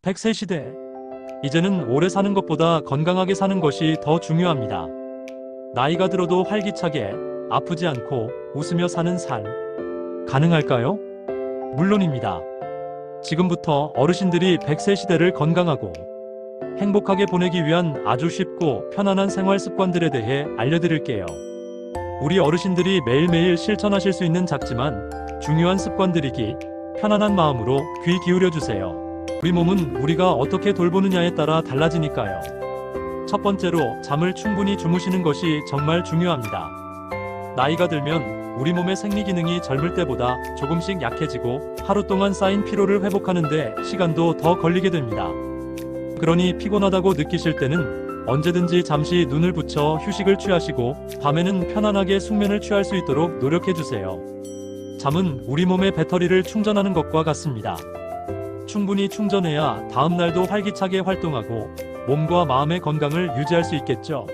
100세 시대. 이제는 오래 사는 것보다 건강하게 사는 것이 더 중요합니다. 나이가 들어도 활기차게, 아프지 않고 웃으며 사는 삶. 가능할까요? 물론입니다. 지금부터 어르신들이 100세 시대를 건강하고 행복하게 보내기 위한 아주 쉽고 편안한 생활 습관들에 대해 알려드릴게요. 우리 어르신들이 매일매일 실천하실 수 있는 작지만 중요한 습관들이기, 편안한 마음으로 귀 기울여주세요. 우리 몸은 우리가 어떻게 돌보느냐에 따라 달라지니까요. 첫 번째로, 잠을 충분히 주무시는 것이 정말 중요합니다. 나이가 들면 우리 몸의 생리 기능이 젊을 때보다 조금씩 약해지고 하루 동안 쌓인 피로를 회복하는데 시간도 더 걸리게 됩니다. 그러니 피곤하다고 느끼실 때는 언제든지 잠시 눈을 붙여 휴식을 취하시고 밤에는 편안하게 숙면을 취할 수 있도록 노력해주세요. 잠은 우리 몸의 배터리를 충전하는 것과 같습니다. 충분히 충전해야 다음날도 활기차게 활동하고 몸과 마음의 건강을 유지할 수 있겠죠.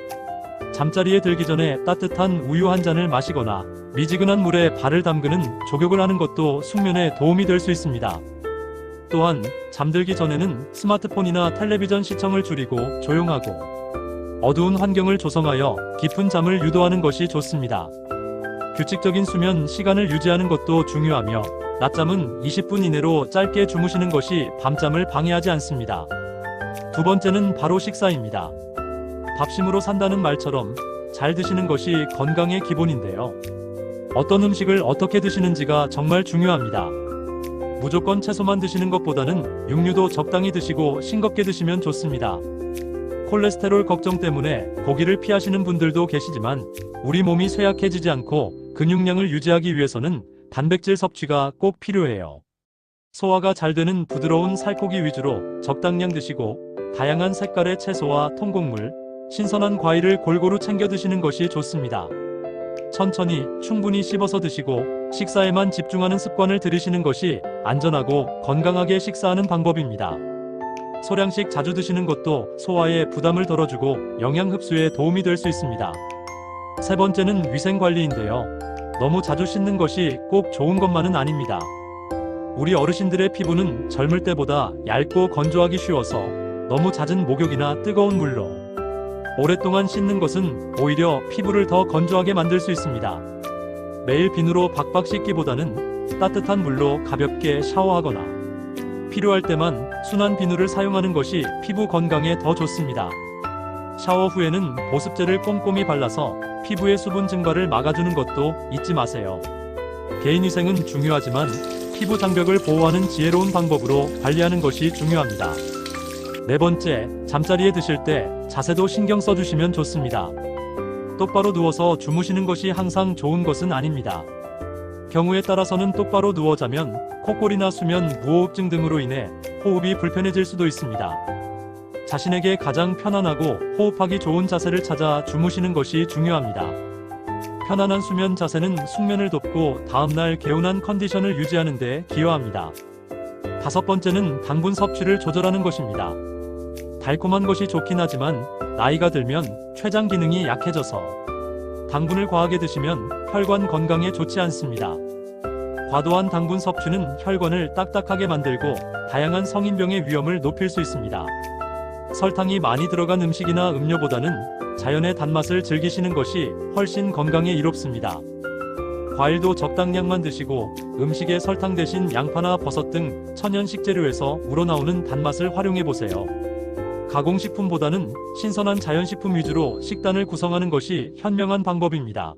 잠자리에 들기 전에 따뜻한 우유 한 잔을 마시거나 미지근한 물에 발을 담그는 족욕을 하는 것도 숙면에 도움이 될 수 있습니다. 또한 잠들기 전에는 스마트폰이나 텔레비전 시청을 줄이고 조용하고 어두운 환경을 조성하여 깊은 잠을 유도하는 것이 좋습니다. 규칙적인 수면 시간을 유지하는 것도 중요하며 낮잠은 20분 이내로 짧게 주무시는 것이 밤잠을 방해하지 않습니다. 두 번째는 바로 식사입니다. 밥심으로 산다는 말처럼 잘 드시는 것이 건강의 기본인데요. 어떤 음식을 어떻게 드시는지가 정말 중요합니다. 무조건 채소만 드시는 것보다는 육류도 적당히 드시고 싱겁게 드시면 좋습니다. 콜레스테롤 걱정 때문에 고기를 피하시는 분들도 계시지만 우리 몸이 쇠약해지지 않고 근육량을 유지하기 위해서는 단백질 섭취가 꼭 필요해요. 소화가 잘 되는 부드러운 살코기 위주로 적당량 드시고 다양한 색깔의 채소와 통곡물, 신선한 과일을 골고루 챙겨 드시는 것이 좋습니다. 천천히 충분히 씹어서 드시고 식사에만 집중하는 습관을 들이시는 것이 안전하고 건강하게 식사하는 방법입니다. 소량씩 자주 드시는 것도 소화에 부담을 덜어주고 영양 흡수에 도움이 될 수 있습니다. 세 번째는 위생 관리인데요. 너무 자주 씻는 것이 꼭 좋은 것만은 아닙니다. 우리 어르신들의 피부는 젊을 때보다 얇고 건조하기 쉬워서 너무 잦은 목욕이나 뜨거운 물로 오랫동안 씻는 것은 오히려 피부를 더 건조하게 만들 수 있습니다. 매일 비누로 박박 씻기보다는 따뜻한 물로 가볍게 샤워하거나 필요할 때만 순한 비누를 사용하는 것이 피부 건강에 더 좋습니다. 샤워 후에는 보습제를 꼼꼼히 발라서 피부의 수분 증발을 막아주는 것도 잊지 마세요. 개인위생은 중요하지만 피부 장벽을 보호하는 지혜로운 방법으로 관리하는 것이 중요합니다. 네 번째, 잠자리에 드실 때 자세도 신경 써주시면 좋습니다. 똑바로 누워서 주무시는 것이 항상 좋은 것은 아닙니다. 경우에 따라서는 똑바로 누워 자면 코골이나 수면 무호흡증 등으로 인해 호흡이 불편해질 수도 있습니다. 자신에게 가장 편안하고 호흡하기 좋은 자세를 찾아 주무시는 것이 중요합니다. 편안한 수면 자세는 숙면을 돕고 다음날 개운한 컨디션을 유지하는 데 기여합니다. 다섯 번째는 당분 섭취를 조절하는 것입니다. 달콤한 것이 좋긴 하지만 나이가 들면 췌장 기능이 약해져서 당분을 과하게 드시면 혈관 건강에 좋지 않습니다. 과도한 당분 섭취는 혈관을 딱딱하게 만들고 다양한 성인병의 위험을 높일 수 있습니다. 설탕이 많이 들어간 음식이나 음료보다는 자연의 단맛을 즐기시는 것이 훨씬 건강에 이롭습니다. 과일도 적당량만 드시고 음식에 설탕 대신 양파나 버섯 등 천연 식재료에서 우러나오는 단맛을 활용해보세요. 가공식품보다는 신선한 자연식품 위주로 식단을 구성하는 것이 현명한 방법입니다.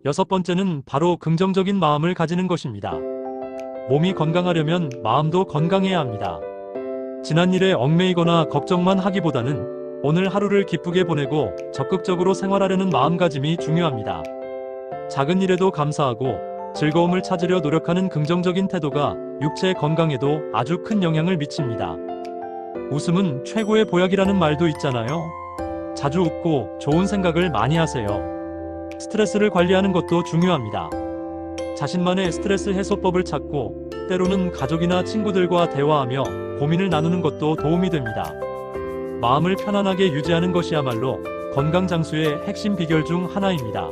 여섯 번째는 바로 긍정적인 마음을 가지는 것입니다. 몸이 건강하려면 마음도 건강해야 합니다. 지난 일에 얽매이거나 걱정만 하기보다는 오늘 하루를 기쁘게 보내고 적극적으로 생활하려는 마음가짐이 중요합니다. 작은 일에도 감사하고 즐거움을 찾으려 노력하는 긍정적인 태도가 육체 건강에도 아주 큰 영향을 미칩니다. 웃음은 최고의 보약이라는 말도 있잖아요. 자주 웃고 좋은 생각을 많이 하세요. 스트레스를 관리하는 것도 중요합니다. 자신만의 스트레스 해소법을 찾고 때로는 가족이나 친구들과 대화하며 고민을 나누는 것도 도움이 됩니다. 마음을 편안하게 유지하는 것이야말로 건강 장수의 핵심 비결 중 하나입니다.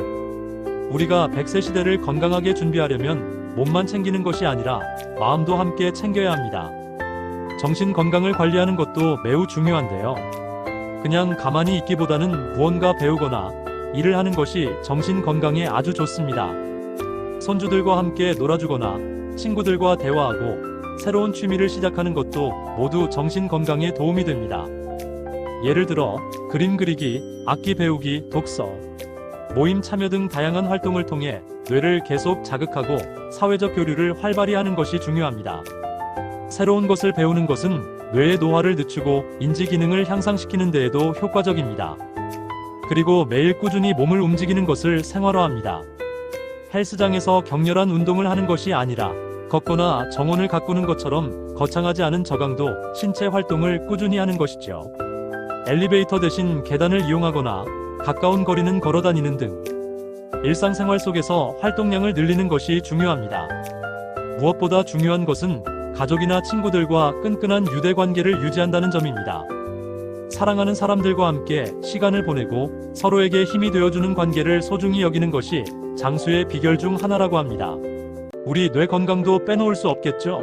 우리가 100세 시대를 건강하게 준비하려면 몸만 챙기는 것이 아니라 마음도 함께 챙겨야 합니다. 정신 건강을 관리하는 것도 매우 중요한데요. 그냥 가만히 있기보다는 무언가 배우거나 일을 하는 것이 정신 건강에 아주 좋습니다. 손주들과 함께 놀아주거나 친구들과 대화하고 새로운 취미를 시작하는 것도 모두 정신 건강에 도움이 됩니다. 예를 들어 그림 그리기, 악기 배우기, 독서, 모임 참여 등 다양한 활동을 통해 뇌를 계속 자극하고 사회적 교류를 활발히 하는 것이 중요합니다. 새로운 것을 배우는 것은 뇌의 노화를 늦추고 인지 기능을 향상시키는 데에도 효과적입니다. 그리고 매일 꾸준히 몸을 움직이는 것을 생활화합니다. 헬스장에서 격렬한 운동을 하는 것이 아니라 걷거나 정원을 가꾸는 것처럼 거창하지 않은 저강도 신체 활동을 꾸준히 하는 것이죠. 엘리베이터 대신 계단을 이용하거나 가까운 거리는 걸어 다니는 등 일상생활 속에서 활동량을 늘리는 것이 중요합니다. 무엇보다 중요한 것은 가족이나 친구들과 끈끈한 유대 관계를 유지한다는 점입니다. 사랑하는 사람들과 함께 시간을 보내고 서로에게 힘이 되어주는 관계를 소중히 여기는 것이 장수의 비결 중 하나라고 합니다. 우리 뇌 건강도 빼놓을 수 없겠죠?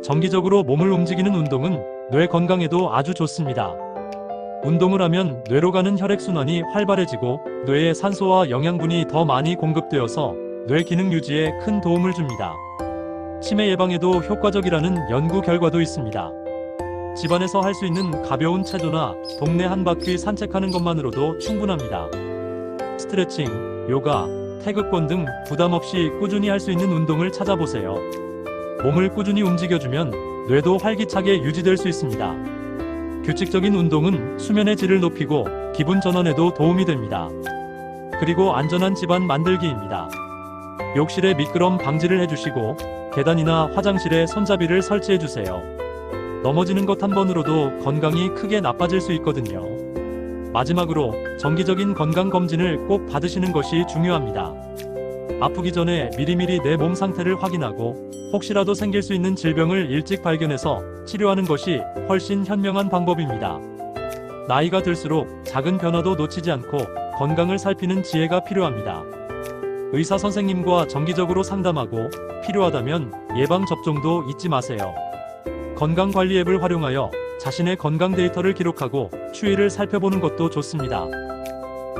정기적으로 몸을 움직이는 운동은 뇌 건강에도 아주 좋습니다. 운동을 하면 뇌로 가는 혈액순환이 활발해지고 뇌에 산소와 영양분이 더 많이 공급되어서 뇌 기능 유지에 큰 도움을 줍니다. 치매 예방에도 효과적이라는 연구 결과도 있습니다. 집안에서 할 수 있는 가벼운 체조나 동네 한 바퀴 산책하는 것만으로도 충분합니다. 스트레칭, 요가, 태극권 등 부담 없이 꾸준히 할 수 있는 운동을 찾아보세요. 몸을 꾸준히 움직여주면 뇌도 활기차게 유지될 수 있습니다. 규칙적인 운동은 수면의 질을 높이고 기분 전환에도 도움이 됩니다. 그리고 안전한 집안 만들기입니다. 욕실에 미끄럼 방지를 해주시고 계단이나 화장실에 손잡이를 설치해주세요. 넘어지는 것 한 번으로도 건강이 크게 나빠질 수 있거든요. 마지막으로 정기적인 건강검진을 꼭 받으시는 것이 중요합니다. 아프기 전에 미리미리 내 몸 상태를 확인하고 혹시라도 생길 수 있는 질병을 일찍 발견해서 치료하는 것이 훨씬 현명한 방법입니다. 나이가 들수록 작은 변화도 놓치지 않고 건강을 살피는 지혜가 필요합니다. 의사 선생님과 정기적으로 상담하고 필요하다면 예방접종도 잊지 마세요. 건강관리 앱을 활용하여 자신의 건강 데이터를 기록하고 추이를 살펴보는 것도 좋습니다.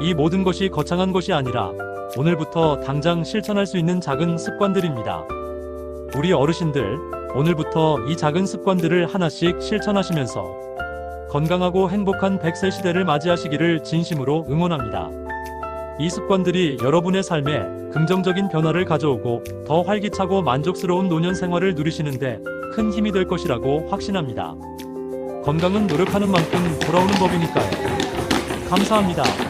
이 모든 것이 거창한 것이 아니라 오늘부터 당장 실천할 수 있는 작은 습관들입니다. 우리 어르신들, 오늘부터 이 작은 습관들을 하나씩 실천하시면서 건강하고 행복한 100세 시대를 맞이하시기를 진심으로 응원합니다. 이 습관들이 여러분의 삶에 긍정적인 변화를 가져오고 더 활기차고 만족스러운 노년 생활을 누리시는데 큰 힘이 될 것이라고 확신합니다. 건강은 노력하는 만큼 돌아오는 법이니까요. 감사합니다.